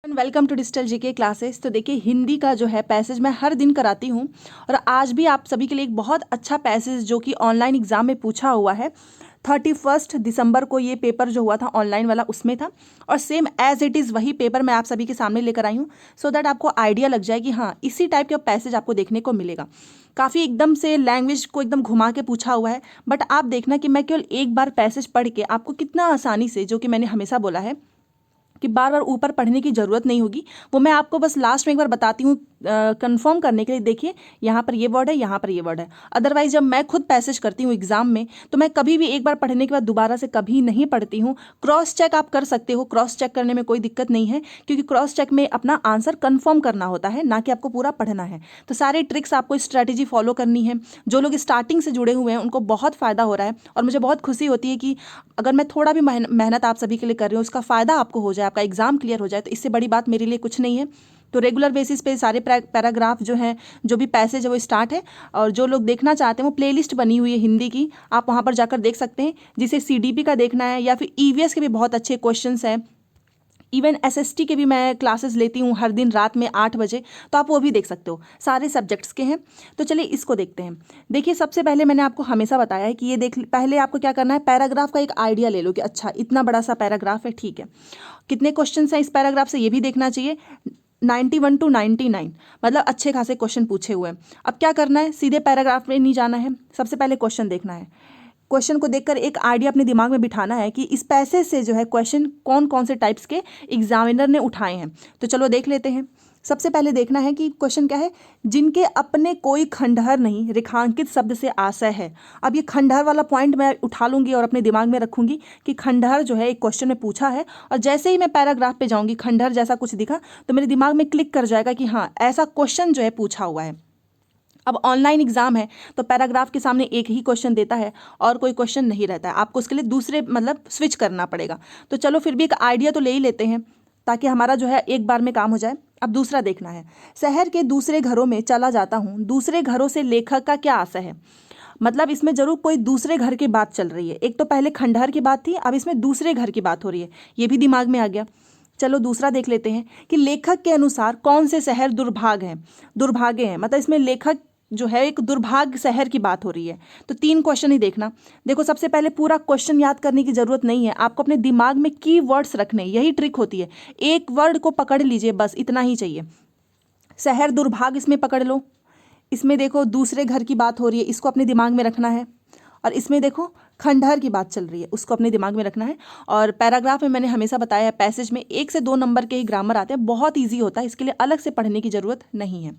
Welcome to digital GK classes. तो देखिए, हिंदी का जो है पैसेज मैं हर दिन कराती हूँ और आज भी आप सभी के लिए एक बहुत अच्छा पैसेज जो कि ऑनलाइन एग्जाम में पूछा हुआ है। 31 दिसंबर को ये पेपर जो हुआ था ऑनलाइन वाला उसमें था और सेम एज इट इज़ वही पेपर मैं आप सभी के सामने लेकर आई हूँ सो दैट आपको आइडिया लग जाए कि हाँ, इसी टाइप का पैसेज आपको देखने को मिलेगा। काफ़ी एकदम से लैंग्वेज को एकदम घुमा के पूछा हुआ है, बट आप देखना कि मैं केवल एक बार पैसेज पढ़ के आपको कितना आसानी से, जो कि मैंने हमेशा बोला है कि बार बार ऊपर पढ़ने की ज़रूरत नहीं होगी, वो मैं आपको बस लास्ट में एक बार बताती हूँ कंफर्म करने के लिए। देखिए, यहाँ पर ये वर्ड है, यहाँ पर ये वर्ड है। अदरवाइज जब मैं खुद पैसेज करती हूँ एग्जाम में तो मैं कभी भी एक बार पढ़ने के बाद दोबारा से कभी नहीं पढ़ती हूँ। क्रॉस चेक आप कर सकते हो, क्रॉस चेक करने में कोई दिक्कत नहीं है, क्योंकि क्रॉस चेक में अपना आंसर कंफर्म करना होता है, ना कि आपको पूरा पढ़ना है। तो सारे ट्रिक्स आपको स्ट्रैटेजी फॉलो करनी है। जो लोग स्टार्टिंग से जुड़े हुए हैं उनको बहुत फ़ायदा हो रहा है और मुझे बहुत खुशी होती है कि अगर मैं थोड़ा भी मेहनत आप सभी के लिए कर रही हूँ, उसका फ़ायदा आपको हो जाए, आपका एग्जाम क्लियर हो जाए, तो इससे बड़ी बात मेरे लिए कुछ नहीं है। तो रेगुलर बेसिस पे सारे पैराग्राफ जो हैं, जो भी पैसेज है वो स्टार्ट है, और जो लोग देखना चाहते हैं वो प्लेलिस्ट बनी हुई है हिंदी की, आप वहाँ पर जाकर देख सकते हैं। जिसे सीडीपी का देखना है या फिर ईवीएस के भी बहुत अच्छे क्वेश्चंस हैं, इवन एसएसटी के भी मैं क्लासेस लेती हूँ हर दिन रात में 8 बजे, तो आप वो भी देख सकते हो, सारे सब्जेक्ट्स के हैं। तो चलिए इसको देखते हैं। देखिए, सबसे पहले मैंने आपको हमेशा बताया है कि ये देख, पहले आपको क्या करना है, पैराग्राफ का एक आइडिया ले लो कि अच्छा इतना बड़ा सा पैराग्राफ है, ठीक है, कितने क्वेश्चन हैं इस पैराग्राफ से, ये भी देखना चाहिए। 91 to 99 मतलब अच्छे खासे क्वेश्चन पूछे हुए हैं। अब क्या करना है, सीधे पैराग्राफ में नहीं जाना है, सबसे पहले क्वेश्चन देखना है। क्वेश्चन को देखकर एक आइडिया अपने दिमाग में बिठाना है कि इस पैसेज से जो है क्वेश्चन कौन कौन से टाइप्स के एग्जामिनर ने उठाए हैं। तो चलो देख लेते हैं। सबसे पहले देखना है कि क्वेश्चन क्या है, जिनके अपने कोई खंडहर नहीं, रेखांकित शब्द से आशय है। अब ये खंडहर वाला पॉइंट मैं उठा लूंगी और अपने दिमाग में रखूंगी कि खंडहर जो है एक क्वेश्चन में पूछा है, और जैसे ही मैं पैराग्राफ पे जाऊंगी खंडहर जैसा कुछ दिखा तो मेरे दिमाग में क्लिक कर जाएगा कि हाँ, ऐसा क्वेश्चन जो है पूछा हुआ है। अब ऑनलाइन एग्जाम है तो पैराग्राफ के सामने एक ही क्वेश्चन देता है और कोई क्वेश्चन नहीं रहता है, आपको उसके लिए दूसरे मतलब स्विच करना पड़ेगा। तो चलो फिर भी एक आइडिया तो ले ही लेते हैं ताकि हमारा जो है एक बार में काम हो जाए। अब दूसरा देखना है, शहर के दूसरे घरों में चला जाता हूँ, दूसरे घरों से लेखक का क्या आशय है। मतलब इसमें जरूर कोई दूसरे घर की बात चल रही है। एक तो पहले खंडहर की बात थी, अब इसमें दूसरे घर की बात हो रही है, ये भी दिमाग में आ गया। चलो दूसरा देख लेते हैं कि लेखक के अनुसार कौन से शहर दुर्भाग्य हैं। मतलब इसमें लेखक जो है एक दुर्भाग्य शहर की बात हो रही है। तो 3 क्वेश्चन ही देखना। देखो, सबसे पहले पूरा क्वेश्चन याद करने की जरूरत नहीं है, आपको अपने दिमाग में की वर्ड्स रखने, यही ट्रिक होती है। एक वर्ड को पकड़ लीजिए, बस इतना ही चाहिए। शहर दुर्भाग्य इसमें पकड़ लो, इसमें देखो दूसरे घर की बात हो रही है, इसको अपने दिमाग में रखना है, और इसमें देखो खंडहर की बात चल रही है, उसको अपने दिमाग में रखना है। और पैराग्राफ में मैंने हमेशा बताया है, पैसेज में 1 से 2 नंबर के ही ग्रामर आते हैं, बहुत ईजी होता है, इसके लिए अलग से पढ़ने की ज़रूरत नहीं है।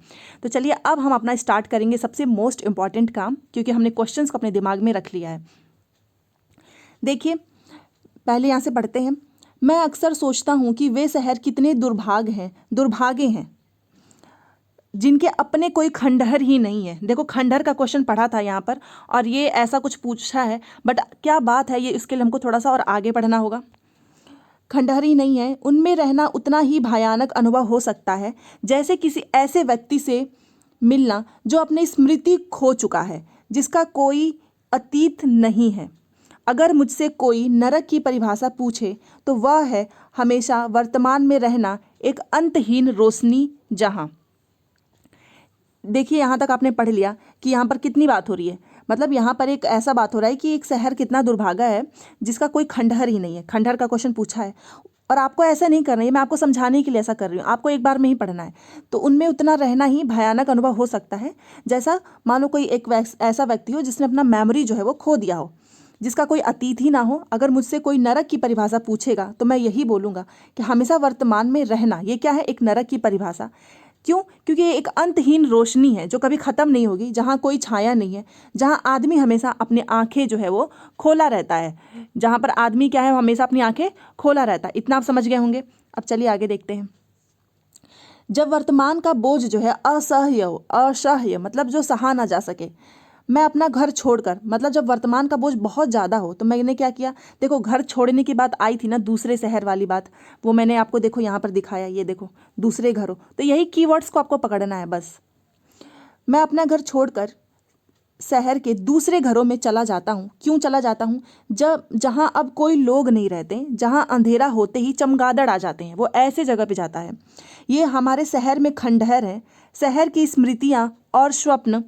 तो चलिए अब हम अपना स्टार्ट करेंगे सबसे मोस्ट इंपॉर्टेंट काम, क्योंकि हमने क्वेश्चंस को अपने दिमाग में रख लिया है। देखिए, पहले यहाँ से पढ़ते हैं। मैं अक्सर सोचता हूँ कि वे शहर कितने दुर्भागे हैं जिनके अपने कोई खंडहर ही नहीं है। देखो, खंडहर का क्वेश्चन पढ़ा था यहाँ पर और ये ऐसा कुछ पूछा है, बट क्या बात है, ये इसके लिए हमको थोड़ा सा और आगे पढ़ना होगा। खंडहर ही नहीं है, उनमें रहना उतना ही भयानक अनुभव हो सकता है जैसे किसी ऐसे व्यक्ति से मिलना जो अपनी स्मृति खो चुका है, जिसका कोई अतीत नहीं है। अगर मुझसे कोई नरक की परिभाषा पूछे तो वह है हमेशा वर्तमान में रहना, एक अंतहीन रोशनी जहाँ। देखिए, यहाँ तक आपने पढ़ लिया कि यहाँ पर कितनी बात हो रही है। मतलब यहाँ पर एक ऐसा बात हो रहा है कि एक शहर कितना दुर्भागा है जिसका कोई खंडहर ही नहीं है। खंडहर का क्वेश्चन पूछा है और आपको ऐसा नहीं करना है, मैं आपको समझाने के लिए ऐसा कर रही हूँ, आपको एक बार में ही पढ़ना है। तो उनमें उतना रहना ही भयानक अनुभव हो सकता है जैसा मानो कोई एक ऐसा व्यक्ति हो जिसने अपना मेमोरी जो है वो खो दिया हो, जिसका कोई अतीत ही ना हो। अगर मुझसे कोई नरक की परिभाषा पूछेगा तो मैं यही बोलूँगा कि हमेशा वर्तमान में रहना, ये क्या है, एक नरक की परिभाषा। क्यों? क्योंकि ये एक अंतहीन रोशनी है जो कभी ख़त्म नहीं होगी, जहाँ कोई छाया नहीं है, जहाँ आदमी हमेशा अपनी आंखें जो है वो खोला रहता है। जहाँ पर आदमी क्या है, वो हमेशा अपनी आंखें खोला रहता है। इतना आप समझ गए होंगे। अब चलिए आगे देखते हैं। जब वर्तमान का बोझ जो है असह्य मतलब जो सहा ना जा सके, मैं अपना घर छोड़कर, मतलब जब वर्तमान का बोझ बहुत ज़्यादा हो तो मैंने क्या किया। देखो, घर छोड़ने की बात आई थी ना, दूसरे शहर वाली बात, वो मैंने आपको देखो यहाँ पर दिखाया, ये देखो दूसरे घरों। तो यही कीवर्ड्स को आपको पकड़ना है बस। मैं अपना घर छोड़कर शहर के दूसरे घरों में चला जाता हूँ। क्यों चला जाता हूँ? जब जहाँ अब कोई लोग नहीं रहते, जहाँ अंधेरा होते ही चमगादड़ आ जाते हैं, वो ऐसे जगह पे जाता है। ये हमारे शहर में खंडहर है, शहर की स्मृतियाँ और स्वप्न।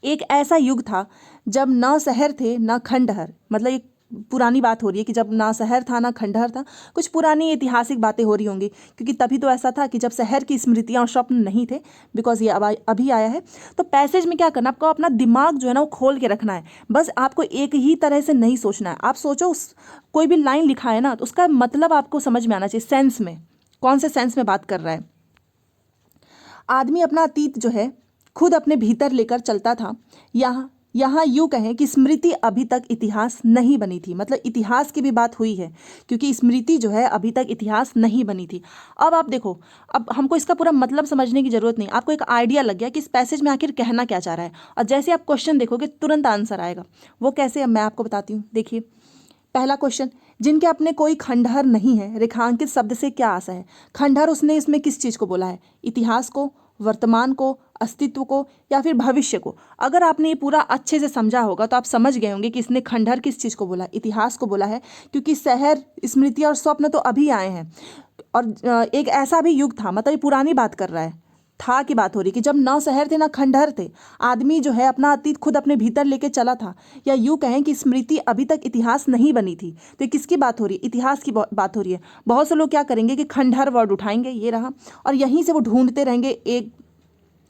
एक ऐसा युग था जब ना शहर थे ना खंडहर, मतलब एक पुरानी बात हो रही है कि जब ना शहर था ना खंडहर था। कुछ पुरानी ऐतिहासिक बातें हो रही होंगी, क्योंकि तभी तो ऐसा था कि जब शहर की स्मृतियाँ और स्वप्न नहीं थे, बिकॉज ये अभी आया है। तो पैसेज में क्या करना, आपको अपना दिमाग जो है ना वो खोल के रखना है। बस आपको एक ही तरह से नहीं सोचना है। आप सोचो कोई भी लाइन लिखा है ना, तो उसका मतलब आपको समझ में आना चाहिए, सेंस में, कौन से सेंस में बात कर रहा है। आदमी अपना अतीत जो है खुद अपने भीतर लेकर चलता था। यहाँ यूँ कहें कि स्मृति अभी तक इतिहास नहीं बनी थी, मतलब इतिहास की भी बात हुई है, क्योंकि स्मृति जो है अभी तक इतिहास नहीं बनी थी। अब आप देखो, अब हमको इसका पूरा मतलब समझने की जरूरत नहीं, आपको एक आइडिया लग गया कि इस पैसेज में आखिर कहना क्या चाह रहा है। और जैसे आप क्वेश्चन देखोगे तुरंत आंसर आएगा। वो कैसे, अब मैं आपको बताती हूँ। देखिए पहला क्वेश्चन, जिनके अपने कोई खंडहर नहीं है, रेखांकित शब्द से क्या आशा है? खंडहर उसने इसमें किस चीज़ को बोला है? इतिहास को, वर्तमान को, अस्तित्व को, या फिर भविष्य को? अगर आपने ये पूरा अच्छे से समझा होगा तो आप समझ गए होंगे कि इसने खंडहर किस चीज़ को बोला, इतिहास को बोला है, क्योंकि शहर, स्मृति और स्वप्न तो अभी आए हैं। और एक ऐसा भी युग था, मतलब ये पुरानी बात कर रहा है, था की बात हो रही कि जब ना शहर थे ना खंडहर थे, आदमी जो है अपना अतीत खुद अपने भीतर लेके चला था। या यूँ कहें कि स्मृति अभी तक इतिहास नहीं बनी थी। तो ये किसकी बात हो रही है? इतिहास की बात हो रही है। बहुत से लोग क्या करेंगे कि खंडहर वर्ड उठाएंगे, ये रहा, और यहीं से वो ढूंढते रहेंगे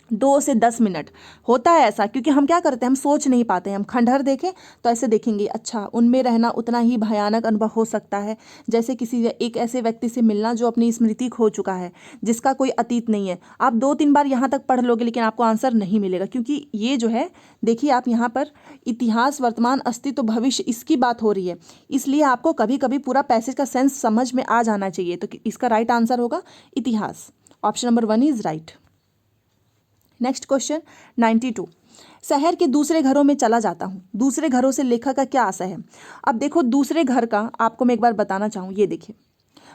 2 से 10 मिनट। होता है ऐसा, क्योंकि हम क्या करते हैं, हम सोच नहीं पाते हैं। हम खंडहर देखें तो ऐसे देखेंगे, अच्छा उनमें रहना उतना ही भयानक अनुभव हो सकता है जैसे किसी एक ऐसे व्यक्ति से मिलना जो अपनी स्मृति खो चुका है, जिसका कोई अतीत नहीं है। आप 2-3 बार यहाँ तक पढ़ लोगे लेकिन आपको आंसर नहीं मिलेगा, क्योंकि ये जो है, देखिए आप यहाँ पर इतिहास, वर्तमान, अस्तित्व, भविष्य, इसकी बात हो रही है। इसलिए आपको कभी कभी पूरा पैसेज का सेंस समझ में आ जाना चाहिए। तो इसका राइट आंसर होगा इतिहास। Option number 1 is right. Next question 92, शहर के दूसरे घरों में चला जाता हूँ। दूसरे घरों से लेखक का क्या आशय है? अब देखो, दूसरे घर का आपको मैं एक बार बताना चाहूँ। ये देखिए,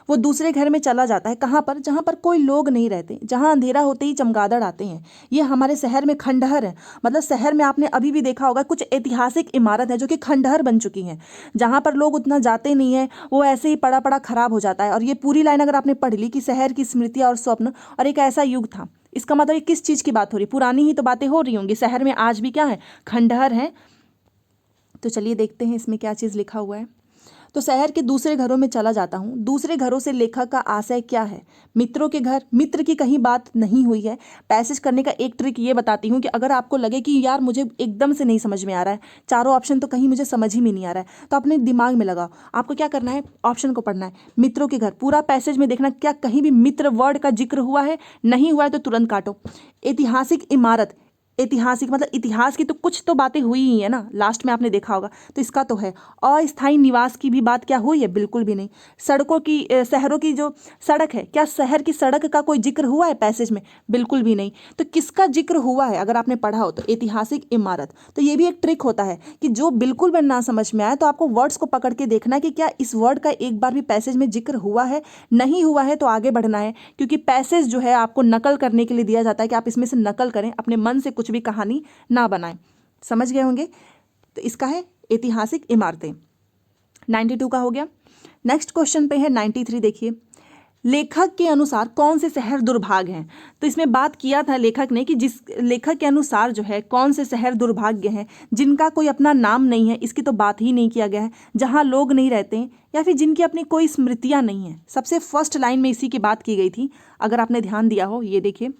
वो दूसरे घर में चला जाता है, कहाँ पर? जहाँ पर कोई लोग नहीं रहते, जहाँ अंधेरा होते ही चमगादड़ आते हैं। ये हमारे शहर में खंडहर है। मतलब शहर में आपने अभी भी देखा होगा कुछ ऐतिहासिक इमारत है जो कि खंडहर बन चुकी हैं, जहाँ पर लोग उतना जाते नहीं हैं, वो ऐसे ही पड़ा पड़ा खराब हो जाता है। और ये पूरी लाइन अगर आपने पढ़ ली कि शहर की स्मृतियाँ और स्वप्न और एक ऐसा युग था, इसका मतलब ये किस चीज़ की बात हो रही है? पुरानी ही तो बातें हो रही होंगी। शहर में आज भी क्या है? खंडहर है। तो चलिए देखते हैं इसमें क्या चीज़ लिखा हुआ है। तो शहर के दूसरे घरों में चला जाता हूँ। दूसरे घरों से लेखक का आशय क्या है? मित्रों के घर। मित्र की कहीं बात नहीं हुई है। पैसेज करने का एक ट्रिक ये बताती हूँ कि अगर आपको लगे कि यार मुझे एकदम से नहीं समझ में आ रहा है, चारों ऑप्शन तो कहीं मुझे समझ ही में नहीं आ रहा है, तो अपने दिमाग में लगाओ। आपको क्या करना है? ऑप्शन को पढ़ना है। मित्रों के घर, पूरा पैसेज में देखना क्या कहीं भी मित्र वर्ड का जिक्र हुआ है। नहीं हुआ है तो तुरंत काटो। ऐतिहासिक इमारत, ऐतिहासिक मतलब इतिहास की तो कुछ तो बातें हुई ही है ना, लास्ट में आपने देखा होगा, तो इसका तो है। अस्थायी निवास की भी बात क्या हुई है? बिल्कुल भी नहीं। सड़कों की, शहरों की जो सड़क है, क्या शहर की सड़क का कोई जिक्र हुआ है पैसेज में? बिल्कुल भी नहीं। तो किसका जिक्र हुआ है अगर आपने पढ़ा हो तो? ऐतिहासिक इमारत। तो ये भी एक ट्रिक होता है कि जो बिल्कुल भी ना समझ में आए तो आपको वर्ड्स को पकड़ के देखना है कि क्या इस वर्ड का एक बार भी पैसेज में जिक्र हुआ है। नहीं हुआ है तो आगे बढ़ना है, क्योंकि पैसेज जो है आपको नकल करने के लिए दिया जाता है कि आप इसमें से नकल करें, अपने मन से कुछ भी कहानी ना बनाएं। समझ गए होंगे? तो इसका है ऐतिहासिक इमारतें। 92 का हो गया। नेक्स्ट क्वेश्चन पे है 93। देखिए, लेखक के अनुसार कौन से शहर दुर्भाग्य हैं? तो इसमें बात किया था लेखक ने कि जिस लेखक के अनुसार जो है कौन से शहर दुर्भाग्य हैं, जिनका कोई अपना नाम नहीं है, इसकी तो बात ही नहीं किया गया है, जहां लोग नहीं रहते हैं, या फिर जिनकी अपनी कोई स्मृतियां नहीं हैं। सबसे फर्स्ट लाइन में इसी की बात की गई थी, अगर आपने ध्यान दिया हो। ये देखिए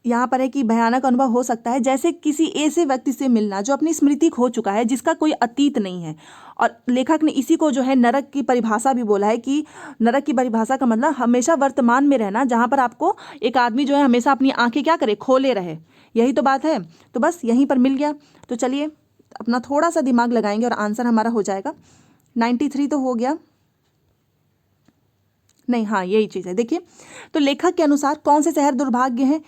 यहाँ पर है कि भयानक अनुभव हो सकता है जैसे किसी ऐसे व्यक्ति से मिलना जो अपनी स्मृति खो चुका है, जिसका कोई अतीत नहीं है। और लेखक ने इसी को जो है नरक की परिभाषा भी बोला है कि नरक की परिभाषा का मतलब हमेशा वर्तमान में रहना, जहाँ पर आपको एक आदमी जो है हमेशा अपनी आंखें क्या करे? खोले रहे। यही तो बात है। तो बस यहीं पर मिल गया। तो चलिए अपना थोड़ा सा दिमाग लगाएंगे और आंसर हमारा हो जाएगा। 93 तो हो गया नहीं, हाँ यही चीज़ है। देखिए, तो लेखक के अनुसार कौन से शहर दुर्भाग्य हैं?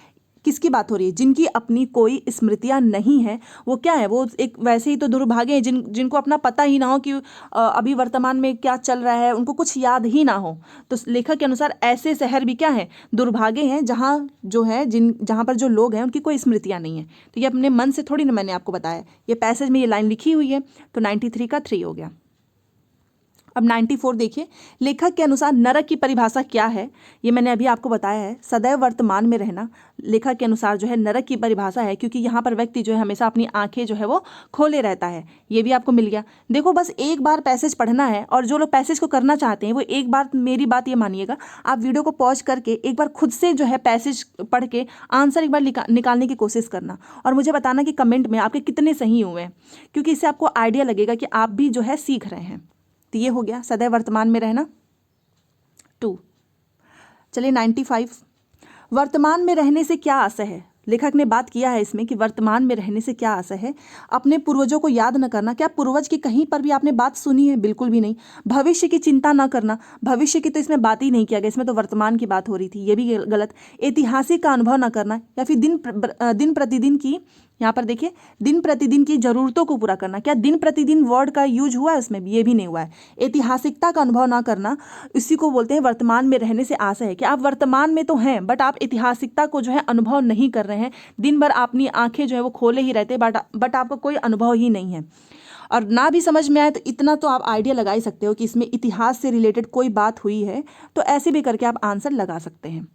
किसकी बात हो रही है? जिनकी अपनी कोई स्मृतियां नहीं है, वो क्या है? वो एक वैसे ही तो दुर्भागे हैं जिनको अपना पता ही ना हो कि अभी वर्तमान में क्या चल रहा है, उनको कुछ याद ही ना हो। तो लेखक के अनुसार ऐसे शहर भी क्या है? दुर्भागे हैं, जहाँ जो है जहाँ पर जो लोग हैं उनकी कोई स्मृतियां नहीं है। तो ये अपने मन से थोड़ी ना मैंने आपको बताया, ये पैसेज में ये लाइन लिखी हुई है। तो 93 का 3 हो गया। अब 94 देखिए, लेखक के अनुसार नरक की परिभाषा क्या है? ये मैंने अभी आपको बताया है, सदैव वर्तमान में रहना लेखक के अनुसार जो है नरक की परिभाषा है, क्योंकि यहाँ पर व्यक्ति जो है हमेशा अपनी आंखें जो है वो खोले रहता है। ये भी आपको मिल गया। देखो बस एक बार पैसेज पढ़ना है, और जो लोग पैसेज को करना चाहते हैं वो एक बार मेरी बात ये मानिएगा, आप वीडियो को पॉज करके एक बार खुद से जो है पैसेज पढ़ के आंसर एक बार निकालने की कोशिश करना, और मुझे बताना कि कमेंट में आपके कितने सही हुए हैं, क्योंकि इससे आपको आइडिया लगेगा कि आप भी जो है सीख रहे हैं। तो ये हो गया सदैव वर्तमान में रहना 2। चलिए 95, वर्तमान में रहने से क्या आशय है? लेखक ने बात किया है इसमें कि वर्तमान में रहने से क्या आशय है। अपने पूर्वजों को याद न करना, क्या पूर्वज की कहीं पर भी आपने बात सुनी है? बिल्कुल भी नहीं। भविष्य की चिंता न करना, भविष्य की तो इसमें बात ही नहीं किया गया, इसमें तो वर्तमान की बात हो रही थी, ये भी गलत। ऐतिहासिक का अनुभव न करना, या फिर दिन प्रतिदिन की, यहाँ पर देखिए दिन प्रतिदिन की जरूरतों को पूरा करना, क्या दिन प्रतिदिन वर्ड का यूज हुआ है उसमें? ये भी नहीं हुआ है। ऐतिहासिकता का अनुभव ना करना, इसी को बोलते हैं वर्तमान में रहने से आशय है कि आप वर्तमान में तो हैं, बट आप ऐतिहासिकता को जो है अनुभव नहीं कर रहे हैं। दिन भर अपनी आंखें जो है वो खोले ही रहते, बट आपको कोई अनुभव ही नहीं है। और ना भी समझ में आए तो इतना तो आप आइडिया लगा ही सकते हो कि इसमें इतिहास से रिलेटेड कोई बात हुई है, तो ऐसे भी करके आप आंसर लगा सकते हैं।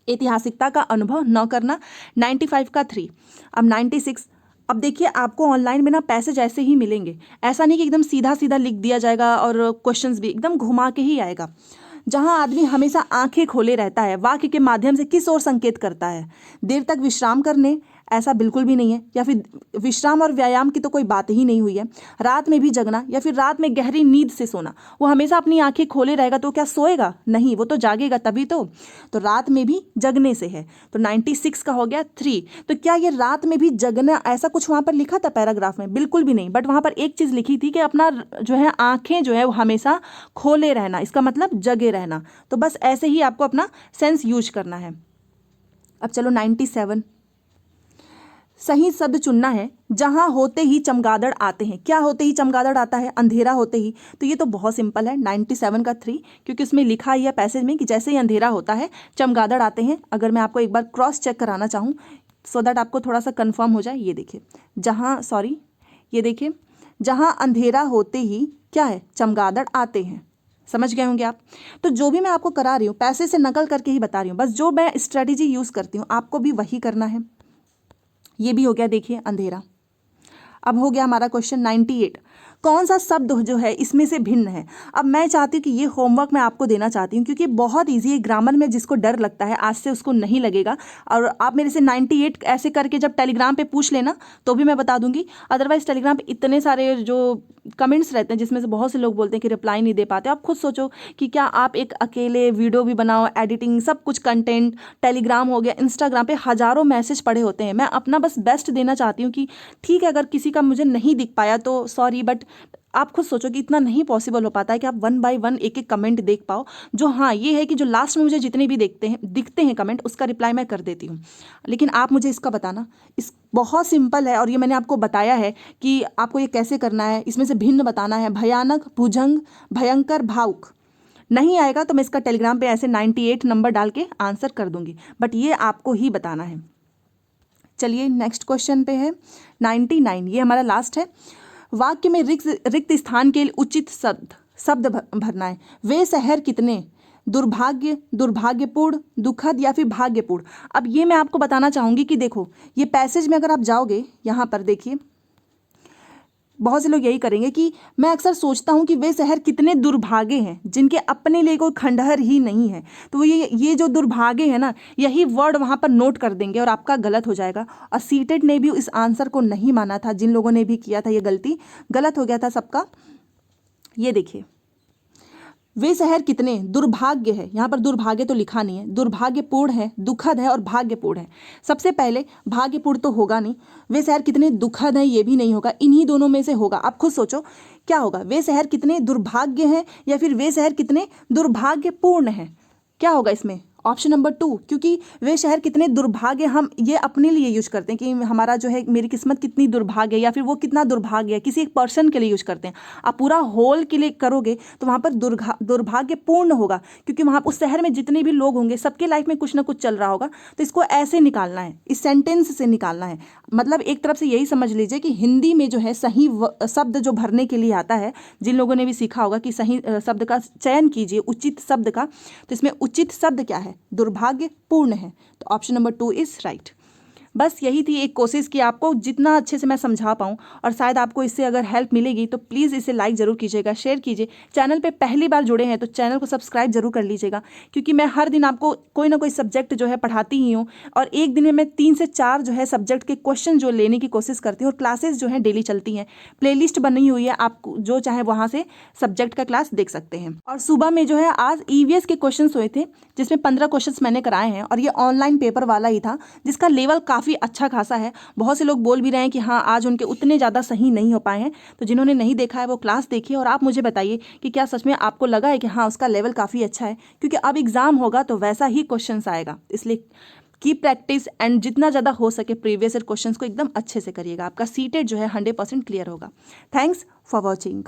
ऐतिहासिकता का अनुभव न करना 95 का 3। अब 96, अब देखिए आपको ऑनलाइन में ना पैसेज ऐसे ही मिलेंगे, ऐसा नहीं कि एकदम सीधा सीधा लिख दिया जाएगा, और क्वेश्चंस भी एकदम घुमा के ही आएगा। जहां आदमी हमेशा आंखें खोले रहता है, वाक्य के माध्यम से किस ओर संकेत करता है? देर तक विश्राम करने, ऐसा बिल्कुल भी नहीं है, या फिर विश्राम और व्यायाम की तो कोई बात ही नहीं हुई है। रात में भी जगना, या फिर रात में गहरी नींद से सोना। वो हमेशा अपनी आंखें खोले रहेगा तो क्या सोएगा? नहीं, वो तो जागेगा तभी तो रात में भी जगने से है। तो 96 का हो गया 3। तो क्या ये रात में भी जगना ऐसा कुछ वहां पर लिखा था पैराग्राफ में? बिल्कुल भी नहीं, बट वहां पर एक चीज लिखी थी कि अपना जो है आंखें जो है वो हमेशा खोले रहना, इसका मतलब जगे रहना। तो बस ऐसे ही आपको अपना सेंस यूज करना है। अब चलो 97, सही शब्द चुनना है। जहां होते ही चमगादड़ आते हैं, क्या होते ही चमगादड़ आता है? अंधेरा होते ही। तो ये तो बहुत सिंपल है, 97 का 3, क्योंकि उसमें लिखा ही है पैसेज में कि जैसे ही अंधेरा होता है चमगादड़ आते हैं। अगर मैं आपको एक बार क्रॉस चेक कराना चाहूँ सो दैट आपको थोड़ा सा कंफर्म हो जाए, ये देखिए ये देखिए जहां अंधेरा होते ही क्या है? चमगादड़ आते हैं। समझ गए होंगे आप? तो जो भी मैं आपको करा रही हूँ पैसे से नकल करके ही बता रही हूँ, बस जो मैं स्ट्रेटेजी यूज करती हूँ आपको भी वही करना है। ये भी हो गया देखिए अंधेरा। अब हो गया हमारा क्वेश्चन 98, कौन सा शब्द जो है इसमें से भिन्न है? अब मैं चाहती हूँ कि ये होमवर्क मैं आपको देना चाहती हूँ, क्योंकि बहुत ईजी है। ग्रामर में जिसको डर लगता है आज से उसको नहीं लगेगा, और आप मेरे से 98 ऐसे करके जब टेलीग्राम पे पूछ लेना तो भी मैं बता दूंगी। अदरवाइज टेलीग्राम पे इतने सारे जो कमेंट्स रहते हैं जिसमें से बहुत से लोग बोलते हैं कि रिप्लाई नहीं दे पाते। आप खुद सोचो कि क्या आप एक अकेले वीडियो भी बनाओ, एडिटिंग सब कुछ, कंटेंट, टेलीग्राम हो गया, इंस्टाग्राम पे हज़ारों मैसेज पड़े होते हैं। मैं अपना बस बेस्ट देना चाहती हूँ कि ठीक है अगर किसी का मुझे नहीं दिख पाया तो सॉरी, बट आप खुद सोचो कि इतना नहीं पॉसिबल हो पाता है कि आप 1 बाय 1 एक एक कमेंट देख पाओ। जो हाँ ये है कि जो लास्ट में मुझे जितने भी दिखते हैं कमेंट, उसका रिप्लाई मैं कर देती हूँ। लेकिन आप मुझे इसका बताना, इस बहुत सिंपल है, और ये मैंने आपको बताया है कि आपको ये कैसे करना है। इसमें से भिन्न बताना है, भयानक, भुजंग, भयंकर, भावुक। नहीं आएगा तो मैं इसका टेलीग्राम पे ऐसे 98 नंबर डाल के आंसर कर दूंगी, बट ये आपको ही बताना है। चलिए नेक्स्ट क्वेश्चन पे है 99, ये हमारा लास्ट है। वाक्य में रिक्त स्थान के लिए उचित शब्द भरना है। वे शहर कितने? दुर्भाग्य, दुर्भाग्यपूर्ण, दुखद, या फिर भाग्यपूर्ण। अब ये मैं आपको बताना चाहूंगी कि देखो ये पैसेज में अगर आप जाओगे यहाँ पर देखिए, बहुत से लोग यही करेंगे कि मैं अक्सर सोचता हूँ कि वे शहर कितने दुर्भागे हैं जिनके अपने लिए कोई खंडहर ही नहीं है। तो ये जो दुर्भागे हैं ना, यही वर्ड वहाँ पर नोट कर देंगे और आपका गलत हो जाएगा। और सीटेट ने भी इस आंसर को नहीं माना था, जिन लोगों ने भी किया था ये गलती, गलत हो गया था सबका। ये देखिए वे शहर कितने दुर्भाग्य है, यहाँ पर दुर्भाग्य तो लिखा नहीं है, दुर्भाग्यपूर्ण है, दुखद है और भाग्यपूर्ण है। सबसे पहले भाग्यपूर्ण तो होगा नहीं, वे शहर कितने दुखद हैं ये भी नहीं होगा, इन्हीं दोनों में से होगा। आप खुद सोचो क्या होगा, वे शहर कितने दुर्भाग्य हैं या फिर वे शहर कितने दुर्भाग्यपूर्ण हैं, क्या होगा इसमें? ऑप्शन नंबर 2, क्योंकि वे शहर कितने दुर्भाग्य, हम ये अपने लिए यूज करते हैं कि हमारा जो है मेरी किस्मत कितनी दुर्भाग्य है या फिर वो कितना दुर्भाग्य है, किसी एक पर्सन के लिए यूज करते हैं। आप पूरा होल के लिए करोगे तो वहाँ पर दुर्भाग्यपूर्ण होगा, क्योंकि वहाँ उस शहर में जितने भी लोग होंगे सबके लाइफ में कुछ ना कुछ चल रहा होगा। तो इसको ऐसे निकालना है, इस सेंटेंस से निकालना है। मतलब एक तरफ से यही समझ लीजिए कि हिंदी में जो है सही शब्द जो भरने के लिए आता है, जिन लोगों ने भी सीखा होगा कि सही शब्द का चयन कीजिए, उचित शब्द का, तो इसमें उचित शब्द क्या है, दुर्भाग्यपूर्ण है। तो ऑप्शन नंबर 2 इज राइट। बस यही थी एक कोशिश कि आपको जितना अच्छे से मैं समझा पाऊँ, और शायद आपको इससे अगर हेल्प मिलेगी तो प्लीज़ इसे लाइक ज़रूर कीजिएगा, शेयर कीजिए। चैनल पे पहली बार जुड़े हैं तो चैनल को सब्सक्राइब जरूर कर लीजिएगा, क्योंकि मैं हर दिन आपको कोई ना कोई सब्जेक्ट जो है पढ़ाती ही हूँ, और एक दिन में मैं 3 से 4 जो है सब्जेक्ट के क्वेश्चन जो लेने की कोशिश करती हूँ, और क्लासेस जो है डेली चलती हैं। प्लेलिस्ट बनी हुई है, आप जो चाहे वहाँ से सब्जेक्ट का क्लास देख सकते हैं। और सुबह में जो है आज ईवीएस के क्वेश्चन हुए थे, जिसमें 15 क्वेश्चन मैंने कराए हैं, और ये ऑनलाइन पेपर वाला ही था, जिसका लेवल काफ़ी अच्छा खासा है। बहुत से लोग बोल भी रहे हैं कि हाँ आज उनके उतने ज़्यादा सही नहीं हो पाए हैं। तो जिन्होंने नहीं देखा है वो क्लास देखिए, और आप मुझे बताइए कि क्या सच में आपको लगा है कि हाँ उसका लेवल काफ़ी अच्छा है, क्योंकि अब एग्ज़ाम होगा तो वैसा ही क्वेश्चन आएगा। इसलिए की प्रैक्टिस एंड जितना ज़्यादा हो सके प्रीवियस ईयर क्वेश्चन को एकदम अच्छे से करिएगा, आपका सीटेट जो है 100% क्लियर होगा। Thanks for watching.